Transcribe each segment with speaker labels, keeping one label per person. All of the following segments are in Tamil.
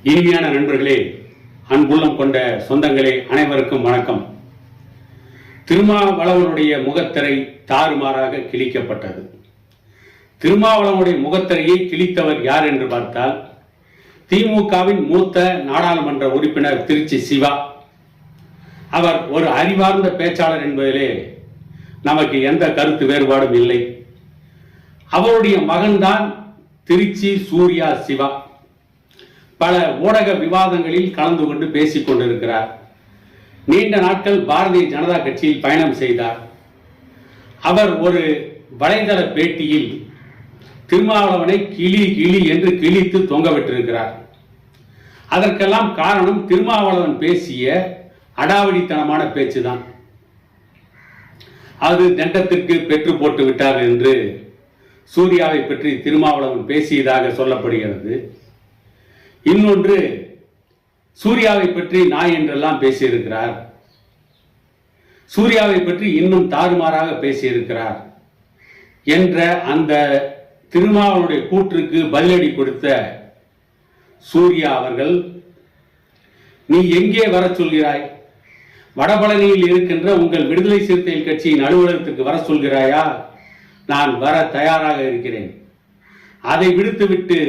Speaker 1: இனிமையான நண்பர்களே, அன்புள்ளம் கொண்ட சொந்தங்களே, அனைவருக்கும் வணக்கம். திருமாவளவனுடைய முகத்திரை தாறுமாறாக கிழிக்கப்பட்டது. திருமாவளவனுடைய முகத்திரையை கிழித்தவர் யார் என்று பார்த்தால், திமுகவின் மூத்த நாடாளுமன்ற உறுப்பினர் திருச்சி சிவா. அவர் ஒரு அறிவார்ந்த பேச்சாளர் என்பதிலே நமக்கு எந்த கருத்து வேறுபாடும் இல்லை. அவருடைய மகன்தான் திருச்சி சூர்யா சிவா. பல ஊடக விவாதங்களில் கலந்து கொண்டு பேசிக் கொண்டிருக்கிறார். நீண்ட நாட்கள் பாரதிய ஜனதா கட்சியில் பயணம் செய்தார். அவர் ஒரு வலைதள பேட்டியில் திருமாவளவனை கிளி என்று கிழித்து தொங்கவிட்டிருக்கிறார். அதற்கெல்லாம் காரணம் திருமாவளவன் பேசிய அடாவடித்தனமான பேச்சுதான். அது தண்டத்திற்கு பெற்று போட்டு விட்டார் என்று சூர்யாவை பற்றி திருமாவளவன் பேசியதாக சொல்லப்படுகிறது. இன்னொன்று, சூர்யாவை பற்றி நாய் என்றெல்லாம் பேசியிருக்கிறார். சூர்யாவை பற்றி இன்னும் தாறுமாறாக பேசியிருக்கிறார் என்ற அந்த திருமாவளவனுடைய கூற்றுக்கு பதிலடி கொடுத்த சூர்யா அவர்கள், நீ எங்கே வர சொல்கிறாய்? வடபழனியில் இருக்கின்ற உங்கள் விடுதலை சிறுத்தைகள் கட்சியின் அலுவலகத்துக்கு வர சொல்கிறாயா? நான் வர தயாராக இருக்கிறேன். அதை விடுத்துவிட்டு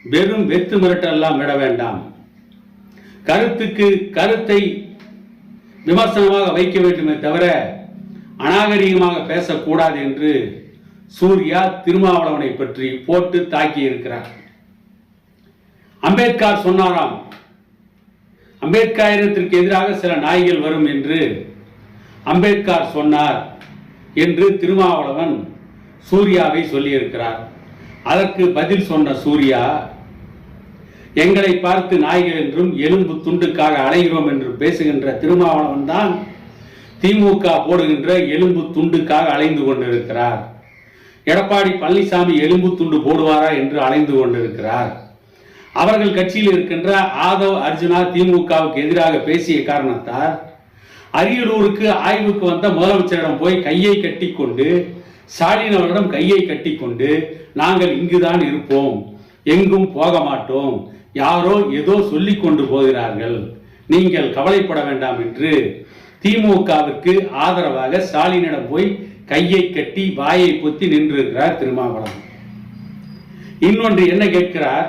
Speaker 1: வெறும் வெத்து மிரட்டெல்லாம் விட வேண்டாம். கருத்துக்கு கருத்தை விமர்சனமாக வைக்க வேண்டுமே தவிர அநாகரிகமாக பேசக்கூடாது என்று சூர்யா திருமாவளவனை பற்றி போட்டு தாக்கி இருக்கிறார். அம்பேத்கர் சொன்னாராம், அம்பேத்கரிடத்திற்கு எதிராக சில நாய்கள் வரும் என்று அம்பேத்கர் சொன்னார் என்று திருமாவளவன் சூர்யாவை சொல்லியிருக்கிறார். அதற்கு பதில் சொன்ன சூர்யா, எங்களை பார்த்து நாய்கள் என்றும் எலும்பு துண்டுக்காக அலைகிறோம் என்று பேசுகின்ற திருமாவளவன் தான் திமுக போடுகின்ற எலும்பு துண்டுக்காக அலைந்து கொண்டிருக்கிறார். எடப்பாடி பழனிசாமி எலும்பு துண்டு போடுவாரா என்று அலைந்து கொண்டிருக்கிறார். அவர்கள் கட்சியில் இருக்கின்ற ஆதவ் அர்ஜுனா திமுகவுக்கு எதிராக பேசிய காரணத்தால் அரியலூருக்கு ஆய்வுக்கு வந்த முதலமைச்சரிடம் போய் கையை கட்டிக்கொண்டு, ஸ்டாலின் அவரிடம் கையை கட்டிக்கொண்டு, நாங்கள் இங்குதான் இருப்போம், எங்கும் போக மாட்டோம், யாரோ ஏதோ சொல்லிக் கொண்டு போகிறார்கள், நீங்கள் கவலைப்பட வேண்டாம் என்று திமுகவிற்கு ஆதரவாக ஸ்டாலினிடம் போய் கையை கட்டி வாயை பொத்தி நின்றிருக்கிறார் திருமாவளவன். இன்னொன்று என்ன கேட்கிறார்,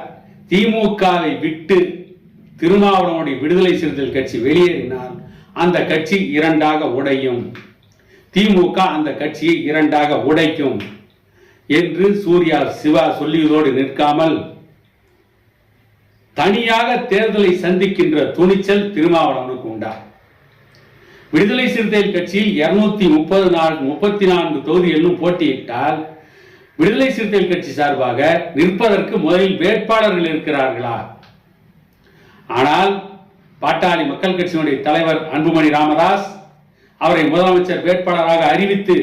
Speaker 1: திமுகவை விட்டு திருமாவளவனுடைய விடுதலை சிறுத்தைகள் கட்சி வெளியேறினால் அந்த கட்சி இரண்டாக உடையும், திமுக அந்த கட்சியை இரண்டாக உடைக்கும் என்று சூர்யா சிவா சொல்லியதோடு நிற்காமல் தனியாக தேர்தலை சந்திக்கின்ற துணிச்சல் திருமாவளவனுக்கு உண்டா? விடுதலை சிறுத்தைகள் கட்சியில் 234 தொகுதிகளிலும் போட்டியிட்டால் விடுதலை சிறுத்தைகள் கட்சி சார்பாக நிற்பதற்கு முதலில் வேட்பாளர்கள் இருக்கிறார்களா? ஆனால் பாட்டாளி மக்கள் கட்சியினுடைய தலைவர் அன்புமணி ராமதாஸ் அவரை முதலமைச்சர் வேட்பாளராக அறிவித்து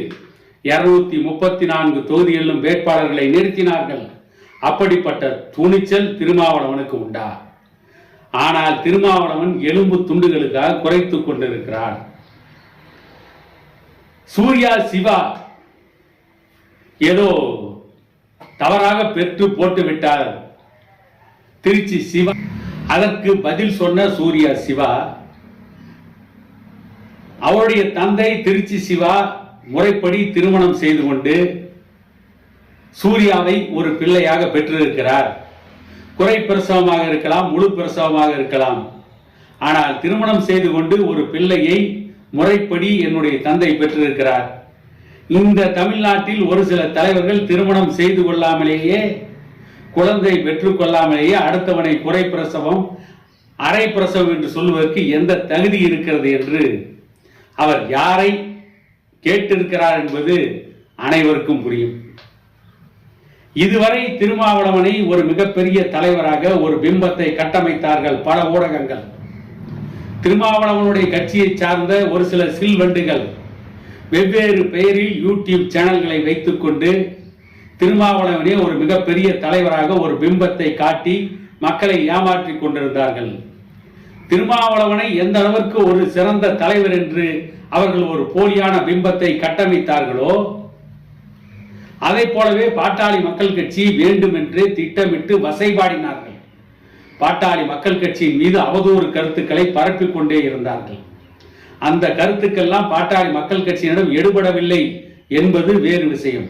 Speaker 1: 234 தொகுதிகளிலும் வேட்பாளர்களை நிறுத்தினார்கள். அப்படிப்பட்ட துணிச்சல் திருமாவளவனுக்கு உண்டா? ஆனால் திருமாவளவன் எலும்பு துண்டுகளுக்காக குறைத்துக் கொண்டிருக்கிறார். சூர்யா சிவா ஏதோ தவறாக பெற்று போட்டு விட்டார் திருச்சி சிவா. அதற்கு பதில் சொன்ன சூர்யா சிவா, அவருடைய தந்தை திருச்சி சிவா முறைப்படி திருமணம் செய்து கொண்டு சூர்யாவை ஒரு பிள்ளையாக பெற்றிருக்கிறார். குறை பிரசவமாக இருக்கலாம், முழு பிரசவமாக இருக்கலாம். ஆனால் திருமணம் செய்து கொண்டு ஒரு பிள்ளையை முறைப்படி என்னுடைய தந்தை பெற்றிருக்கிறார். இந்த தமிழ்நாட்டில் ஒரு சில தலைவர்கள் திருமணம் செய்து கொள்ளாமலேயே, குழந்தை பெற்றுக் கொள்ளாமலேயே அடுத்தவனை குறை பிரசவம், அரை பிரசவம் என்று சொல்வதற்கு எந்த தகுதி இருக்கிறது என்று அவர் யாரை கேட்டிருக்கிறார் என்பது அனைவருக்கும் புரியும். இதுவரை திருமாவளவனை ஒரு மிகப்பெரிய தலைவராக ஒரு பிம்பத்தை கட்டமைத்தார்கள் பல ஊடகங்கள். திருமாவளவனுடைய கட்சியை சார்ந்த ஒரு சில சில்வண்டுகள் வெவ்வேறு பெயரில் யூடியூப் சேனல்களை வைத்துக் கொண்டு திருமாவளவனே ஒரு மிகப்பெரிய தலைவராக ஒரு பிம்பத்தை காட்டி மக்களை ஏமாற்றிக் கொண்டிருந்தார்கள். திருமாவளவனை எந்த அளவிற்கு ஒரு சிறந்த தலைவர் என்று அவர்கள் ஒரு போலியான பிம்பத்தை கட்டமைத்தார்களோ, அதை போலவே பாட்டாளி மக்கள் கட்சி வேண்டுமென்று திட்டமிட்டு வசைபாடினார்கள். பாட்டாளி மக்கள் கட்சியின் மீது அவதூறு கருத்துக்களை பரப்பிக் கொண்டே இருந்தார்கள். அந்த கருத்துக்கெல்லாம் பாட்டாளி மக்கள் கட்சியினரிடம் எடுபடவில்லை என்பது வேறு விஷயம்.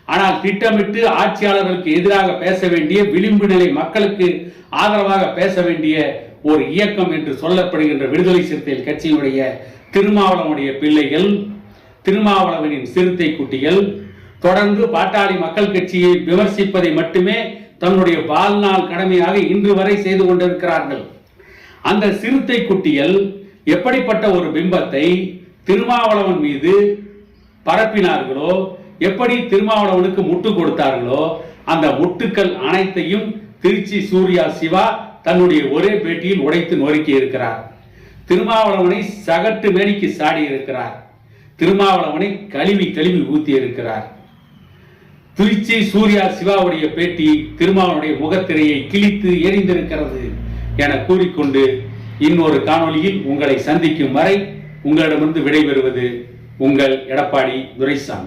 Speaker 1: ஆனால் திட்டமிட்டு ஆட்சியாளர்களுக்கு எதிராக பேச வேண்டிய, விளிம்பு நிலை மக்களுக்கு ஆதரவாக பேச வேண்டிய ஒரு இயக்கம் என்று சொல்லப்படுகின்ற விடுதலை சிறுத்தைகள் கட்சியினுடைய திருமாவளவனுடைய பிள்ளைகள், திருமாவளவனின் சிறுத்தை குட்டிகள் தொடர்ந்து பாட்டாளி மக்கள் கட்சியை விமர்சிப்பதை மட்டுமே தன்னுடைய வாழ்நாள் கடமையாக இன்று வரை செய்து கொண்டிருக்கிறார்கள். அந்த சிறுத்தை குட்டிகள் எப்படிப்பட்ட ஒரு பிம்பத்தை திருமாவளவன் மீது பரப்பினார்களோ, எப்படி திருமாவளவனுக்கு முட்டு கொடுத்தார்களோ, அந்த முட்டுக்கள் அனைத்தையும் திருச்சி சூர்யா சிவா தன்னுடைய ஒரே பேட்டியில் உடைத்து நொறுக்கி இருக்கிறார். திருமாவளவனை சகட்டு மேனிக்கு சாடி இருக்கிறார். திருமாவளவனை கழுவி ஊத்தி இருக்கிறார். திருச்சி சூர்யா சிவாவுடைய பேட்டி திருமாவளவனுடைய முகத்திரையை கிழித்து எரிந்திருக்கிறது என கூறிக்கொண்டு இன்னொரு காணொளியில் உங்களை சந்திக்கும் வரை உங்களிடமிருந்து விடைபெறுவது உங்கள் எடப்பாடி துரைசாமி.